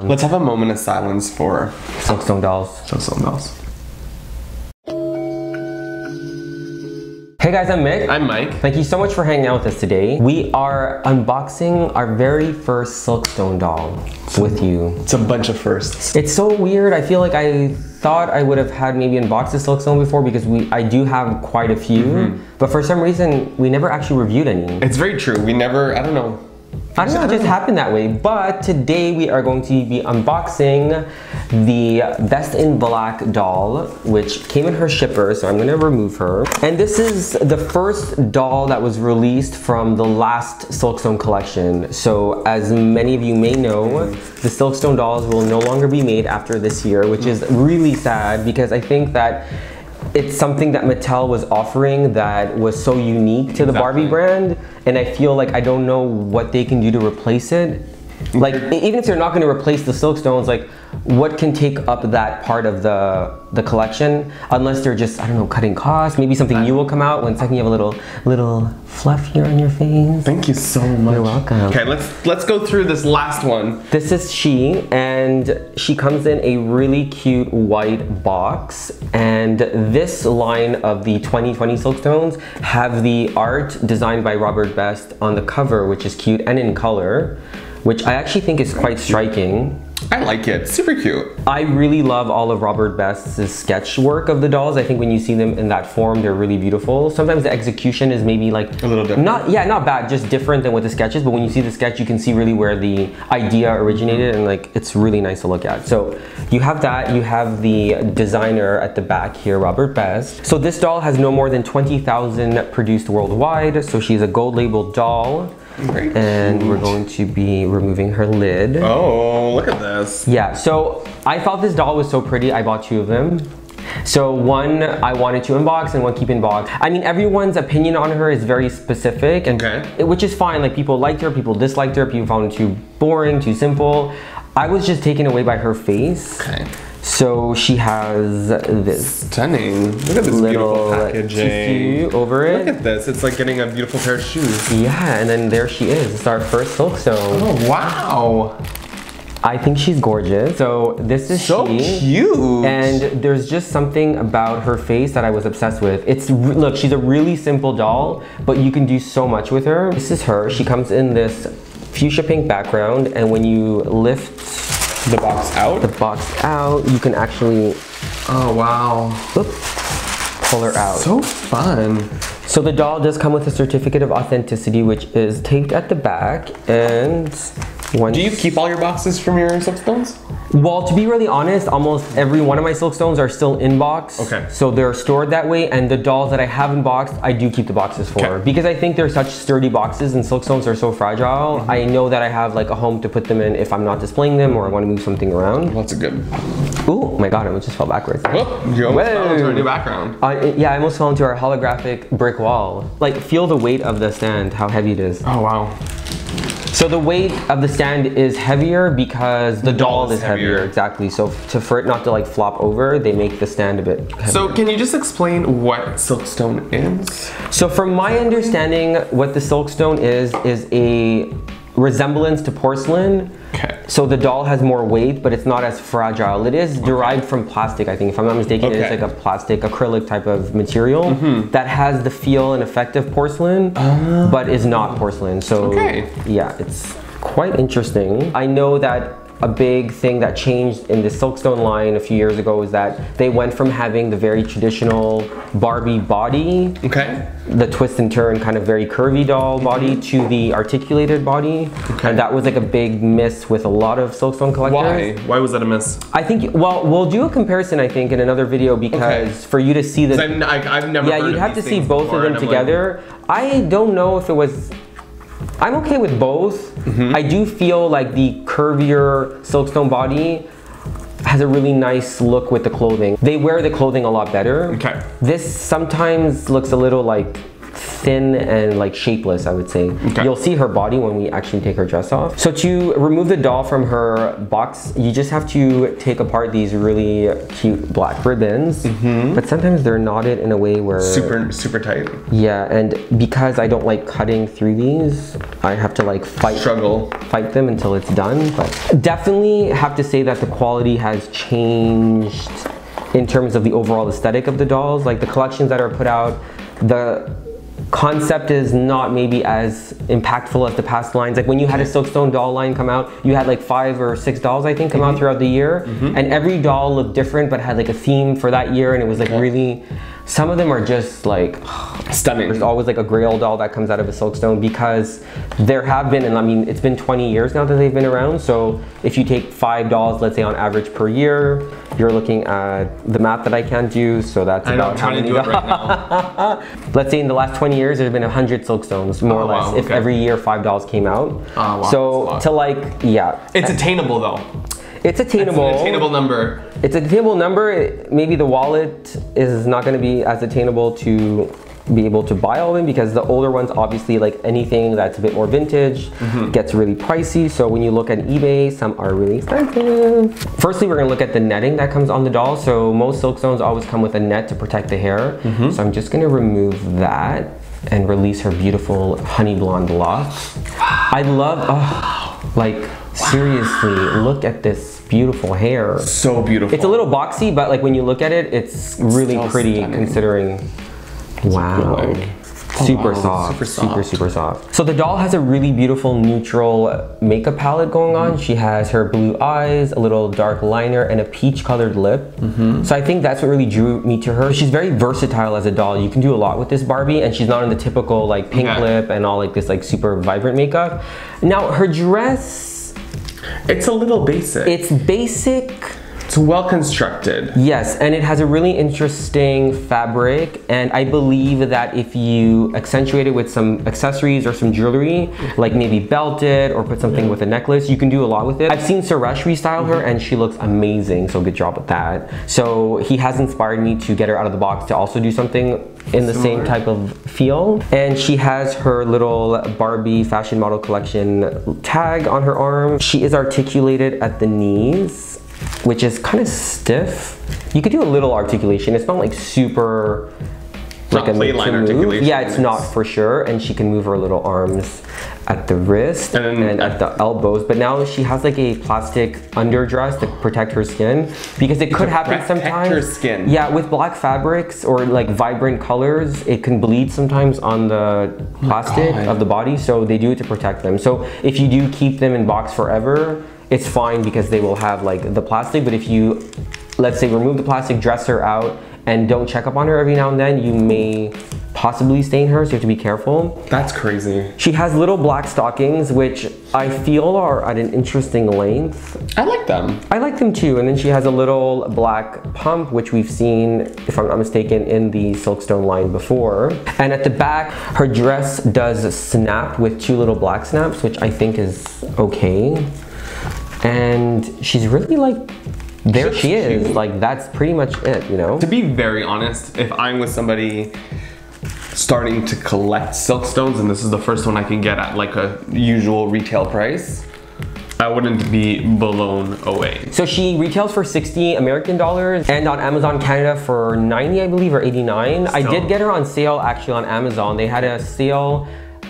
Let's have a moment of silence for Silkstone dolls. Silkstone dolls. Hey guys, I'm Mick. I'm Mike. Thank you so much for hanging out with us today. We are unboxing our very first Silkstone doll with you. It's a bunch of firsts. It's so weird. I feel like I thought I would have had maybe unboxed a Silkstone before because I do have quite a few, but for some reason we never actually reviewed any. It's very true. We never, I don't know, it just happened that way. But today we are going to be unboxing the Best in Black doll, which came in her shipper, so I'm gonna remove her. And this is the first doll that was released from the last Silkstone collection. So as many of you may know, the Silkstone dolls will no longer be made after this year, which is really sad because I think that it's something that Mattel was offering that was so unique to the Barbie brand, and I feel like I don't know what they can do to replace it. Like, even if they're not going to replace the Silkstones, like, what can take up that part of the collection? Unless they're just, I don't know, cutting costs. Maybe something new will come out. One second you have a little fluff here on your face. Thank you so much. You're welcome. Okay, let's go through this last one. This is she, and she comes in a really cute white box. And this line of the 2020 Silkstones have the art designed by Robert Best on the cover, which is cute and in color, which I actually think is quite striking. I like it, super cute. I really love all of Robert Best's sketch work of the dolls. I think when you see them in that form, they're really beautiful. Sometimes the execution is maybe like a little different. Not bad, just different than with the sketches, but when you see the sketch, you can see really where the idea originated, and like it's really nice to look at. So you have that, you have the designer at the back here, Robert Best. So this doll has no more than 20,000 produced worldwide, so she's a gold labeled doll. Great. And we're going to be removing her lid. Oh, look at this. Yeah, so I thought this doll was so pretty, I bought two of them. So one I wanted to unbox and one keep in box. I mean, everyone's opinion on her is very specific, and which is fine. Like, people liked her, people disliked her, people found her too boring, too simple. I was just taken away by her face. Okay. So she has this stunning. Look at this beautiful packaging over it. Look at this. It's like getting a beautiful pair of shoes. Yeah, and then there she is. It's our first Silkstone. Oh wow! I think she's gorgeous. So this is so cute. And there's just something about her face that I was obsessed with. Look, she's a really simple doll, but you can do so much with her. This is her. She comes in this fuchsia pink background, and when you lift the box out, you can actually, oh wow, pull her out. So fun. So the doll does come with a certificate of authenticity, which is taped at the back. And do you keep all your boxes from your Silkstones? Well, to be really honest, almost every one of my Silkstones are still in box. Okay. So they're stored that way, and the dolls that I have in box, I do keep the boxes for. Because I think they're such sturdy boxes, and Silkstones are so fragile. I know that I have like a home to put them in if I'm not displaying them or I want to move something around. Well, that's a good. Oh my god, I almost just fell backwards. Oh, you almost fell into a new background. Yeah, I almost fell into our holographic brick wall. Like, feel the weight of the stand, how heavy it is. Oh wow. So the weight of the stand is heavier because the doll is heavier. Exactly. So for it not to like flop over, they make the stand a bit heavier. So can you just explain what Silkstone is? So from my understanding, what the Silkstone is a resemblance to porcelain. Okay. So the doll has more weight, but it's not as fragile. It is derived from plastic, I think. If I'm not mistaken, it is like a plastic, acrylic type of material that has the feel and effect of porcelain, but is not porcelain. So yeah, it's quite interesting. I know that a big thing that changed in the Silkstone line a few years ago is that they went from having the very traditional Barbie body, the twist and turn kind of very curvy doll body, to the articulated body. And that was like a big miss with a lot of Silkstone collectors. Why was that a miss? I think, well, we'll do a comparison, I think, in another video, because for you to see the... I've never heard you'd of have to these see things both before, of them together. I don't know if it was... I'm okay with both. I do feel like the curvier Silkstone body has a really nice look with the clothing. They wear the clothing a lot better. This sometimes looks a little like thin and like shapeless, I would say. Okay. You'll see her body when we actually take her dress off. So to remove the doll from her box, you just have to take apart these really cute black ribbons, but sometimes they're knotted in a way where super tight. Yeah, and because I don't like cutting through these, I have to like fight them until it's done. But definitely have to say that the quality has changed in terms of the overall aesthetic of the dolls. Like the collections that are put out, the concept is not maybe as impactful as the past lines. Like when you had a Silkstone doll line come out, you had like 5 or 6 dolls I think come out throughout the year, and every doll looked different but had like a theme for that year, and it was like really, some of them are just like stunning. There's always like a Grail doll that comes out of a Silkstone, because there have been, and I mean it's been 20 years now that they've been around, so if you take 5 dolls, let's say on average per year, you're looking at the math that I can't do, so that's about how many dolls. Right now. Let's say in the last 20 years there's been 100 Silkstones, more or less, if every year 5 dolls came out. Oh, wow, so to like, yeah. It's attainable though. It's attainable. It's an attainable number. It's an attainable number. Maybe the wallet is not going to be as attainable to be able to buy all of them, because the older ones, obviously, like anything that's a bit more vintage, gets really pricey. So when you look at eBay, some are really expensive. Firstly, we're gonna look at the netting that comes on the doll. So most Silkstones always come with a net to protect the hair. So I'm just gonna remove that and release her beautiful honey blonde locks. I love, like, seriously, look at this beautiful hair. So beautiful. It's a little boxy, but like when you look at it, it's really pretty considering. Wow. Super soft. Super soft. So the doll has a really beautiful neutral makeup palette going on. She has her blue eyes, a little dark liner, and a peach colored lip. So I think that's what really drew me to her. She's very versatile as a doll. You can do a lot with this Barbie, and she's not in the typical like pink lip and all like this like super vibrant makeup. Now her dress, it's a little basic. It's basic. It's well constructed. Yes, and it has a really interesting fabric, and I believe that if you accentuate it with some accessories or some jewelry, like maybe belt it or put something with a necklace, you can do a lot with it. I've seen Suresh restyle her and she looks amazing, so good job with that. So he has inspired me to get her out of the box to also do something in the same type of feel. And she has her little Barbie fashion model collection tag on her arm. She is articulated at the knees, which is kind of stiff. You could do a little articulation. It's not like super like a play line articulation. Yeah, it's not for sure. And she can move her little arms at the wrist and at the elbows. But now she has like a plastic underdress to protect her skin, because it could happen sometimes. Her skin. Yeah, with black fabrics or like vibrant colors, it can bleed sometimes on the plastic of the body. So they do it to protect them. So if you do keep them in box forever, it's fine because they will have like the plastic. But if you, let's say, remove the plastic, dress her out, and don't check up on her every now and then, you may possibly stain her, so you have to be careful. That's crazy. She has little black stockings, which I feel are at an interesting length. I like them. I like them too. And then she has a little black pump, which we've seen, if I'm not mistaken, in the Silkstone line before. And at the back, her dress does snap with 2 little black snaps, which I think is okay. And she's really like, there she is, like that's pretty much it, you know? To be very honest, if I'm with somebody starting to collect Silkstones and this is the first one I can get at like a usual retail price, I wouldn't be blown away. So she retails for 60 American dollars and on Amazon Canada for 90, I believe, or 89. I did get her on sale actually on Amazon. They had a sale.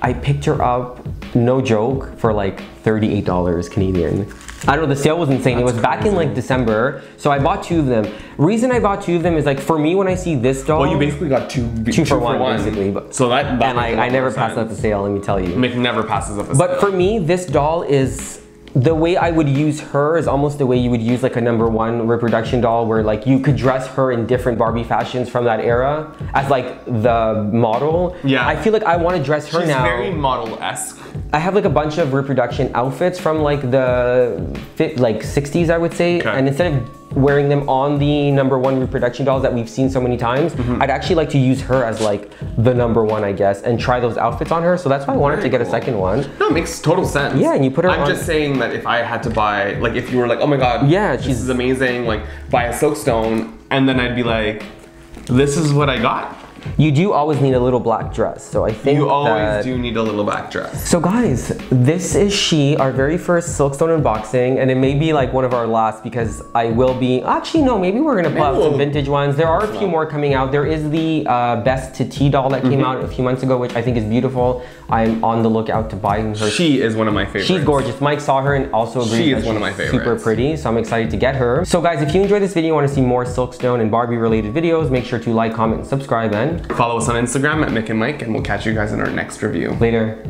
I picked her up, no joke, for like $38 Canadian. I don't know, the sale was insane. It was back in like December, so I bought 2 of them. Reason I bought 2 of them is like, for me, when I see this doll, well, you basically got two for one basically. But, so that and I never pass up the sale, let me tell you. Mick never passes up a sale. But for me, this doll is, the way I would use her is almost the way you would use like a #1 reproduction doll, where like you could dress her in different Barbie fashions from that era as like the model. Yeah. I feel like I want to dress her now. She's very model-esque. I have like a bunch of reproduction outfits from like the 60s, I would say. And instead of wearing them on the #1 reproduction dolls that we've seen so many times, I'd actually like to use her as like the #1, I guess, and try those outfits on her. So that's why I wanted to get a second one. No, it makes total sense. Yeah, and you put her on. I'm just saying that if I had to buy, like if you were like, oh my god, yeah, this is amazing, like buy a Silkstone, and then I'd be like, this is what I got. You do always need a little black dress, so I think you always do need a little black dress. So guys, this is our very first Silkstone unboxing, and it may be like one of our last because I will be, actually no, maybe we're gonna pull out some vintage ones. There are a few more coming out. There is the Best to Tea doll that came out a few months ago, which I think is beautiful. I'm on the lookout to buy her. She is one of my favorites. She's gorgeous. Mike saw her and also agrees she is one of my favorites. Super pretty, so I'm excited to get her. So guys, if you enjoyed this video and want to see more Silkstone and Barbie related videos, make sure to like, comment, and subscribe, and follow us on Instagram at Mick and Mike, and we'll catch you guys in our next review. Later.